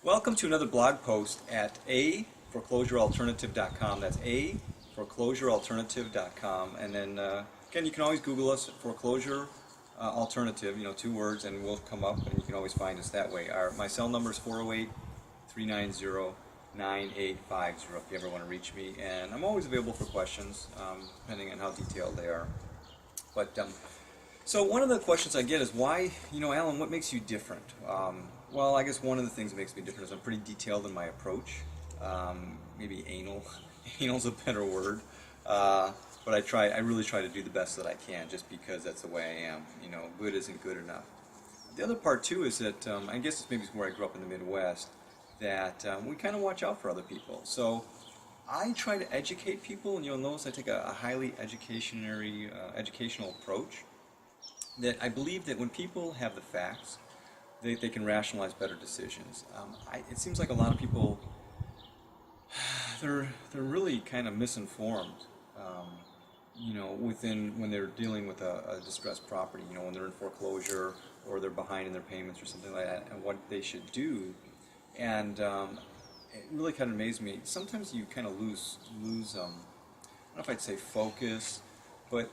Welcome to another blog post at aforeclosurealternative.com. That's aforeclosurealternative.com. And then, again, you can always Google us, foreclosure alternative, two words, and we'll come up, and you can always find us that way. My cell number is 408-390-9850 if you ever want to reach me. And I'm always available for questions, depending on how detailed they are. So one of the questions I get is why, Alan, what makes you different? Well, I guess one of the things that makes me different is I'm pretty detailed in my approach. Maybe anal. Anal's a better word. But I really try to do the best that I can just because that's the way I am. Good isn't good enough. The other part too is that, I guess it's maybe where I grew up in the Midwest, that we kind of watch out for other people. So I try to educate people, and you'll notice I take a highly educational approach. That I believe that when people have the facts, they can rationalize better decisions. It seems like a lot of people, they're really kind of misinformed, when they're dealing with a distressed property, when they're in foreclosure or they're behind in their payments or something like that, and what they should do. And it really kind of amazed me. Sometimes you kind of lose I don't know if I'd say focus, but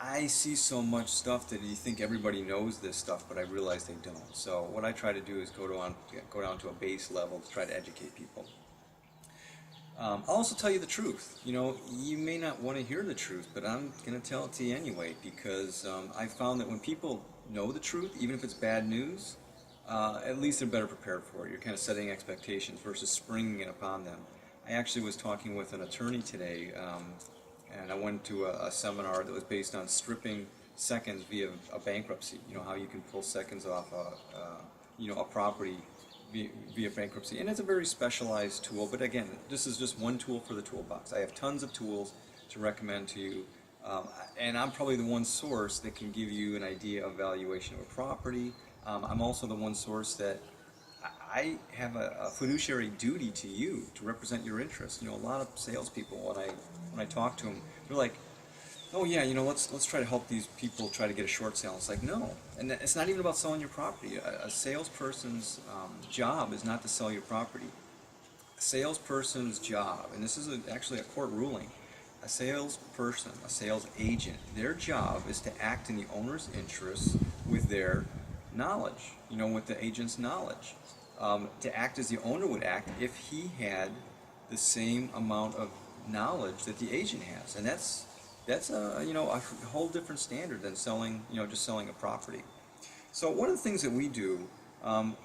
I see so much stuff that you think everybody knows this stuff, but I realize they don't. So what I try to do is go down to a base level to try to educate people. I'll also tell you the truth. You may not want to hear the truth, but I'm going to tell it to you anyway, because I found that when people know the truth, even if it's bad news, at least they're better prepared for it. You're kind of setting expectations versus springing it upon them. I actually was talking with an attorney today, and I went to a seminar that was based on stripping seconds via a bankruptcy. How you can pull seconds off a property via bankruptcy. And it's a very specialized tool, but again, this is just one tool for the toolbox. I have tons of tools to recommend to you, and I'm probably the one source that can give you an idea of valuation of a property. I'm also the one source that I have a fiduciary duty to you to represent your interests. A lot of salespeople, when I talk to them, they're like, "Oh yeah, let's try to help these people try to get a short sale." It's like, no, and it's not even about selling your property. A salesperson's job is not to sell your property. A salesperson's job, and this is actually a court ruling, a salesperson, a sales agent, their job is to act in the owner's interests with their knowledge, with the agent's knowledge. To act as the owner would act if he had the same amount of knowledge that the agent has, and that's a whole different standard than selling just selling a property. So one of the things that we do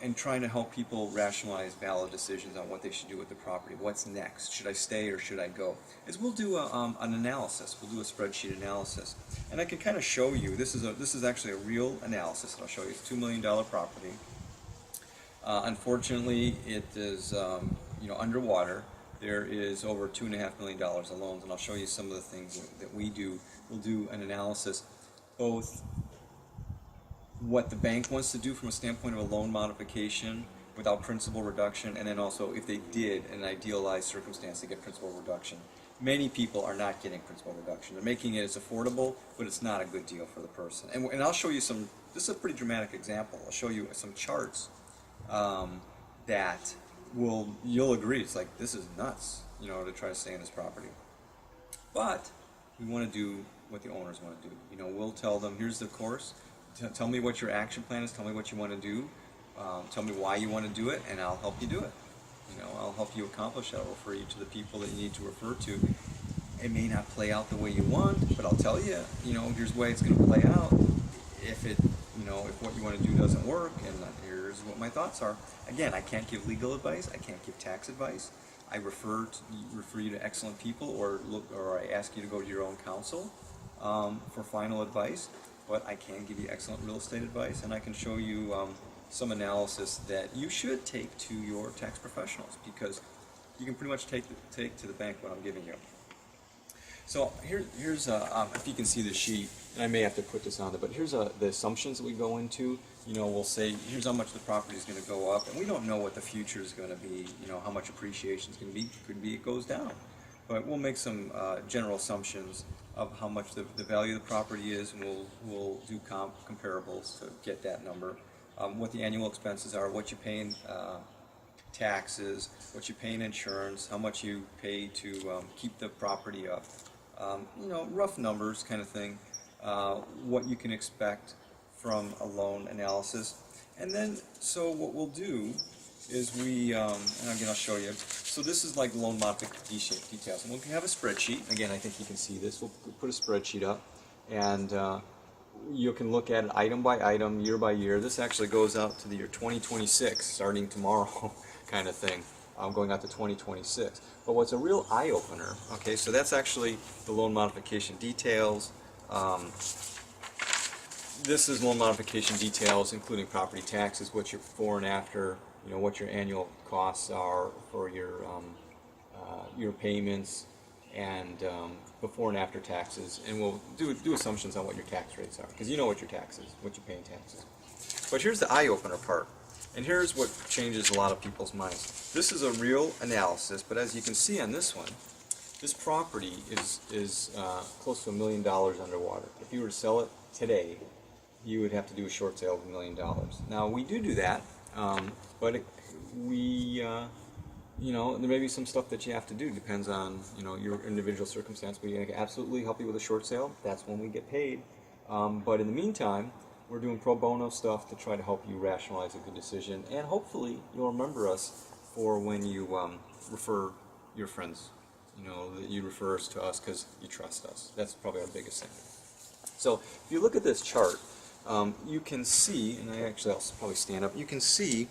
in trying to help people rationalize valid decisions on what they should do with the property, what's next, should I stay or should I go, is we'll do an analysis. We'll do a spreadsheet analysis, and I can kind of show you. This is actually a real analysis. I'll show you. It's a $2 million property. Unfortunately, it is underwater. There is over $2.5 million of loans, and I'll show you some of the things that we do. We'll do an analysis, both what the bank wants to do from a standpoint of a loan modification without principal reduction, and then also if they did, in an idealized circumstance, to get principal reduction. Many people are not getting principal reduction. They're making it as affordable, but it's not a good deal for the person. And I'll show you some. This is a pretty dramatic example. I'll show you some charts that you'll agree, it's like, this is nuts, to try to stay in this property. But we want to do what the owners want to do. We'll tell them, here's the course, tell me what your action plan is, tell me what you want to do, tell me why you want to do it, and I'll help you do it. I'll help you accomplish that. I'll refer you to the people that you need to refer to. It may not play out the way you want, but I'll tell you, here's the way it's going to play out. If what you want to do doesn't work, and here's what my thoughts are. Again, I can't give legal advice. I can't give tax advice. I refer you to excellent people, or I ask you to go to your own counsel for final advice. But I can give you excellent real estate advice, and I can show you some analysis that you should take to your tax professionals, because you can pretty much take to the bank what I'm giving you. So here's if you can see the sheet, and I may have to put this on there, but here's the assumptions that we go into. We'll say, here's how much the property is going to go up, and we don't know what the future is going to be, how much appreciation is going to be. Could be it goes down. But we'll make some general assumptions of how much the value of the property is, and we'll do comparables to get that number. What the annual expenses are, what you pay in taxes, what you pay in insurance, how much you pay to keep the property up, you know, rough numbers kind of thing, what you can expect from a loan analysis. And then, so what we'll do is and again I'll show you, so this is like loan modification details, and we'll have a spreadsheet. Again, I think you can see this. We'll put a spreadsheet up, and you can look at it item by item, year by year. This actually goes out to the year 2026, starting tomorrow kind of thing, going out to 2026. But what's a real eye-opener, okay, so that's actually the loan modification details. This is loan modification details, including property taxes, what your before and after, you know, what your annual costs are for your payments, and before and after taxes, and we'll do assumptions on what your tax rates are, because you know what your taxes, what you pay in taxes. But here's the eye-opener part, and here's what changes a lot of people's minds. This is a real analysis, but as you can see on this one, this property is close to $1 million underwater. If you were to sell it today, you would have to do a short sale of $1 million. Now we do that, but you know, there may be some stuff that you have to do. Depends on, you know, your individual circumstance. We can absolutely help you with a short sale. That's when we get paid. But in the meantime, we're doing pro bono stuff to try to help you rationalize a good decision, and hopefully you'll remember us for when you refer your friends. You know, that you refer us to us because you trust us. That's probably our biggest thing. So if you look at this chart, you can see, and I'll probably stand up. You can see.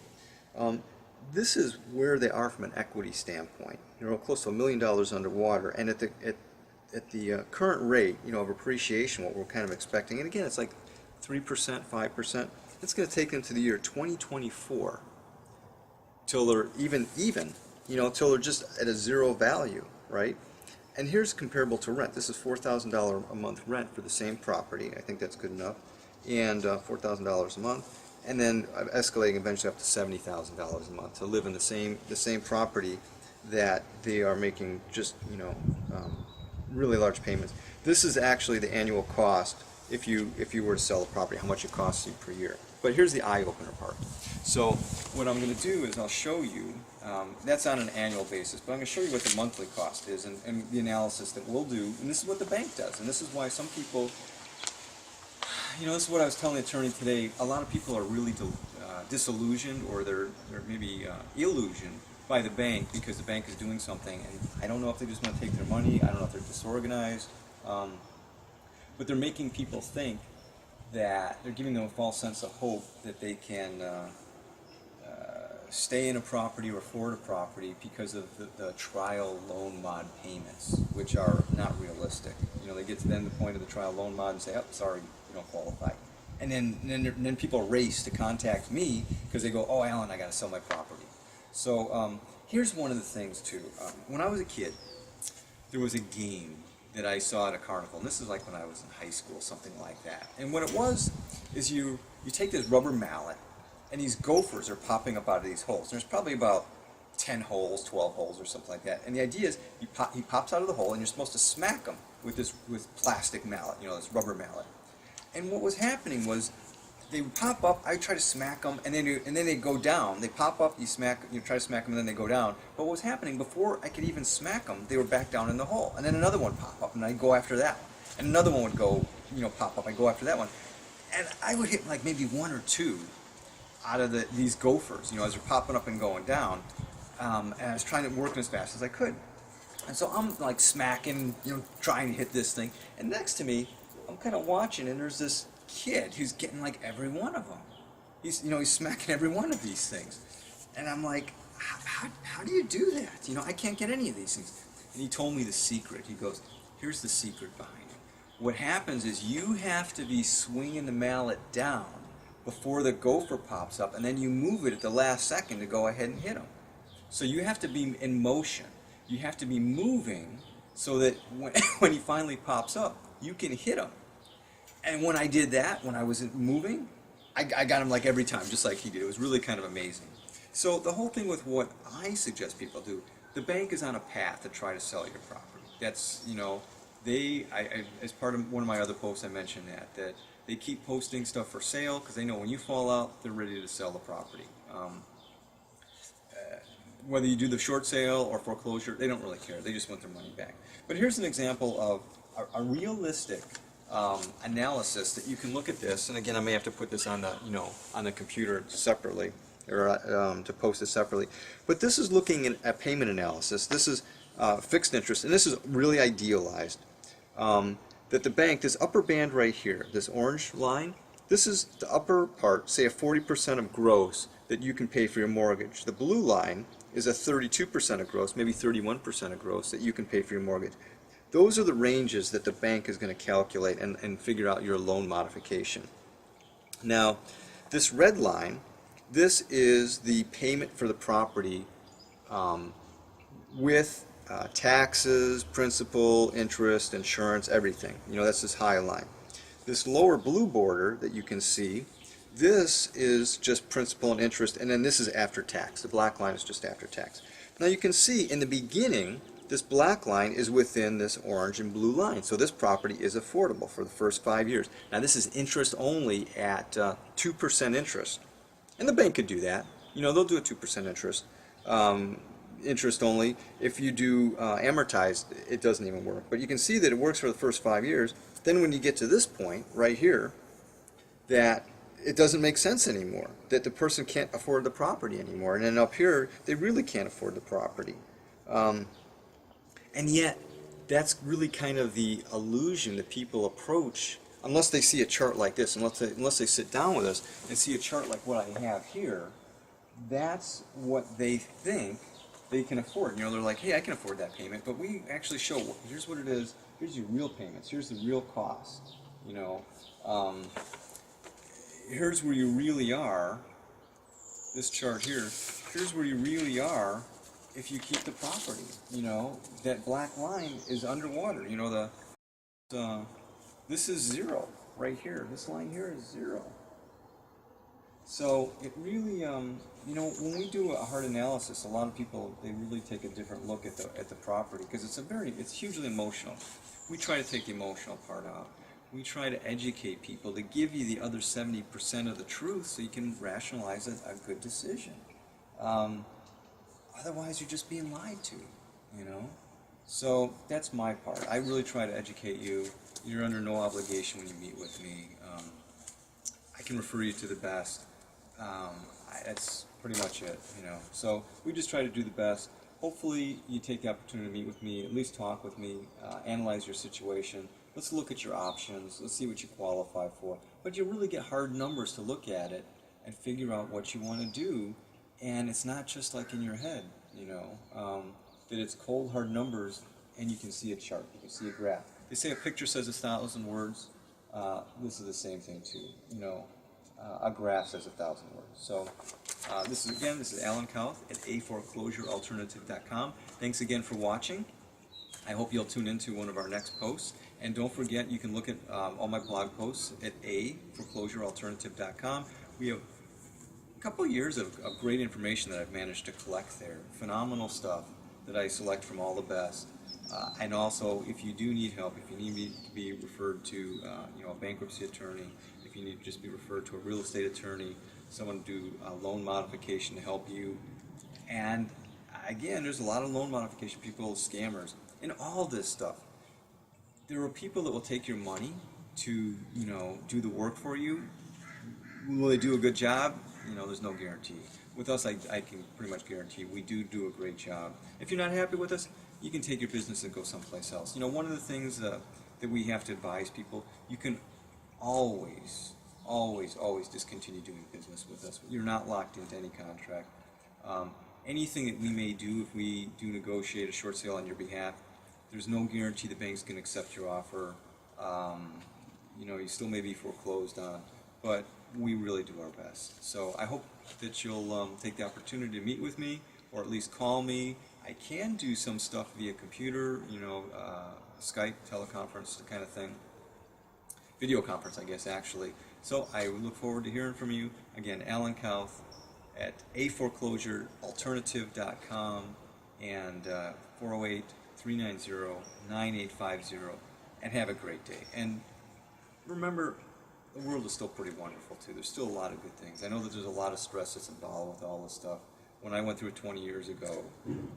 This is where they are from an equity standpoint. You know, close to $1 million underwater, and at the current rate, you know, of appreciation, what we're kind of expecting, and again, it's like 3%, 5%. It's going to take them to the year 2024 till they're even, you know, till they're just at a zero value, right? And here's comparable to rent. This is $4,000 a month rent for the same property. I think that's good enough, and $4,000 a month. And then escalating eventually up to $70,000 a month to live in the same property that they are making just, you know, really large payments. This is actually the annual cost if you were to sell the property, how much it costs you per year. But here's the eye-opener part. So what I'm going to do is I'll show you, that's on an annual basis, but I'm going to show you what the monthly cost is, and the analysis that we'll do, and this is what the bank does, and this is why some people, you know, this is what I was telling the attorney today. A lot of people are really disillusioned, or they're maybe illusioned by the bank because the bank is doing something, and I don't know if they just want to take their money. I don't know if they're disorganized, but they're making people think that they're giving them a false sense of hope that they can stay in a property or afford a property because of the trial loan mod payments, which are not realistic. You know, they get to then the point of the trial loan mod and say, "Oh, sorry, you don't qualify." And then people race to contact me because they go, "Oh, Alan, I got to sell my property." So here's one of the things too. When I was a kid, there was a game that I saw at a carnival, and this is like when I was in high school, something like that. And what it was is you take this rubber mallet, and these gophers are popping up out of these holes. There's probably about 10 holes, 12 holes, or something like that. And the idea is he pops out of the hole, and you're supposed to smack him with plastic mallet, you know, this rubber mallet. And what was happening was they would pop up. I would try to smack them, and then they go down. They pop up, you try to smack them, and then they go down. But what was happening, before I could even smack them, they were back down in the hole. And then another one pop up, and I'd go after that one. And another one would go, you know, pop up. I'd go after that one. And I would hit like maybe one or two out of these gophers, you know, as they're popping up and going down. And I was trying to work as fast as I could. And so I'm like smacking, you know, trying to hit this thing. And next to me, I'm kind of watching, and there's this kid who's getting like every one of them. He's smacking every one of these things. And I'm like, how do you do that? You know, I can't get any of these things. And he told me the secret. He goes, here's the secret behind it. What happens is you have to be swinging the mallet down before the gopher pops up, and then you move it at the last second to go ahead and hit him. So you have to be in motion. You have to be moving so that when he finally pops up, you can hit him. And when I did that, when I was moving, I got him like every time, just like he did. It was really kind of amazing. So the whole thing with what I suggest people do, the bank is on a path to try to sell your property. That's, you know, as part of one of my other posts, I mentioned that they keep posting stuff for sale because they know when you fall out, they're ready to sell the property. whether you do the short sale or foreclosure, they don't really care. They just want their money back. But here's an example of a realistic analysis that you can look at this. And again, I may have to put this on the on the computer separately, or to post it separately. But this is looking at payment analysis. This is fixed interest, and this is really idealized. That the bank, this upper band right here, this orange line, this is the upper part, say a 40% of gross that you can pay for your mortgage. The blue line is a 32% of gross, maybe 31% of gross that you can pay for your mortgage. Those are the ranges that the bank is going to calculate and figure out your loan modification. Now, this red line, this is the payment for the property with taxes, principal, interest, insurance, everything. That's this high line. This lower blue border that you can see, this is just principal and interest, and then this is after tax. The black line is just after tax. Now you can see in the beginning, this black line is within this orange and blue line. So this property is affordable for the first 5 years. Now this is interest only at 2% interest. And the bank could do that. They'll do a 2% interest. Interest only. If you do amortized, it doesn't even work. But you can see that it works for the first 5 years. Then when you get to this point right here, that it doesn't make sense anymore, that the person can't afford the property anymore. And then up here, they really can't afford the property. And yet, that's really kind of the illusion that people approach, unless they see a chart like this, unless they sit down with us and see a chart like what I have here. That's what they think they can afford. They're like, hey, I can afford that payment, but we actually show, here's what it is, here's your real payments, here's the real cost. Here's where you really are, this chart here, here's where you really are if you keep the property. That black line is underwater. This is zero right here. This line here is zero. So it really, when we do a hard analysis, a lot of people, they really take a different look at the property, because it's hugely emotional. We try to take the emotional part out. We try to educate people to give you the other 70% of the truth so you can rationalize a good decision. Otherwise, you're just being lied to, So that's my part. I really try to educate you. You're under no obligation when you meet with me. I can refer you to the best. That's pretty much it, So we just try to do the best. Hopefully, you take the opportunity to meet with me, at least talk with me, analyze your situation. Let's look at your options. Let's see what you qualify for. But you really get hard numbers to look at it and figure out what you want to do. And it's not just like in your head, that it's cold, hard numbers, and you can see a chart, you can see a graph. They say a picture says 1,000 words. This is the same thing too. A graph says 1,000 words. So this is Alan Kauth at aforeclosurealternative.com. Thanks again for watching. I hope you'll tune into one of our next posts. And don't forget, you can look at all my blog posts at aforeclosurealternative.com. We have a couple of years of great information that I've managed to collect there. Phenomenal stuff that I select from all the best. And also, if you do need help, if you need me to be referred to a bankruptcy attorney, if you need to just be referred to a real estate attorney, someone to do a loan modification to help you. And again, there's a lot of loan modification people, scammers, and all this stuff. There are people that will take your money to do the work for you. Will they do a good job? There's no guarantee. With us, I can pretty much guarantee we do a great job. If you're not happy with us, you can take your business and go someplace else. One of the things that we have to advise people, you can always discontinue doing business with us. You're not locked into any contract. Anything that we may do, if we do negotiate a short sale on your behalf, there's no guarantee the bank's going to accept your offer. You still may be foreclosed on, but we really do our best. So I hope that you'll take the opportunity to meet with me, or at least call me. I can do some stuff via computer, Skype, teleconference, the kind of thing. Video conference, I guess, actually. So I look forward to hearing from you. Again, Alan Kauth at aforeclosurealternative.com and 408-390-9850. And have a great day. And remember, the world is still pretty wonderful, too. There's still a lot of good things. I know that there's a lot of stress that's involved with all this stuff, when I went through it 20 years ago,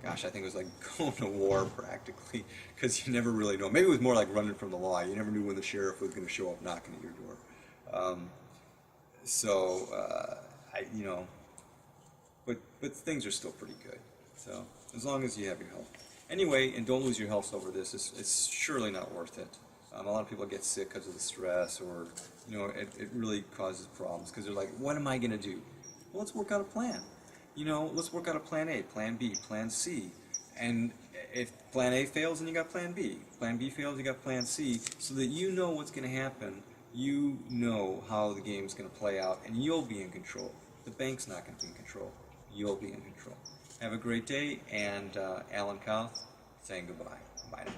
gosh, I think it was like going to war practically, because you never really know. Maybe it was more like running from the law. You never knew when the sheriff was going to show up knocking at your door. You know, but things are still pretty good. So as long as you have your health. Anyway, and don't lose your health over this. It's surely not worth it. A lot of people get sick because of the stress, or you know, it really causes problems because they're like, what am I going to do? Well, let's work out a plan. You know, let's work out a plan A, plan B, plan C. And if plan A fails, then you got plan B. Plan B fails, you got plan C, so that you know what's going to happen. You know how the game's going to play out, and you'll be in control. The bank's not going to be in control. You'll be in control. Have a great day, and Alan Kauth saying goodbye. Bye now.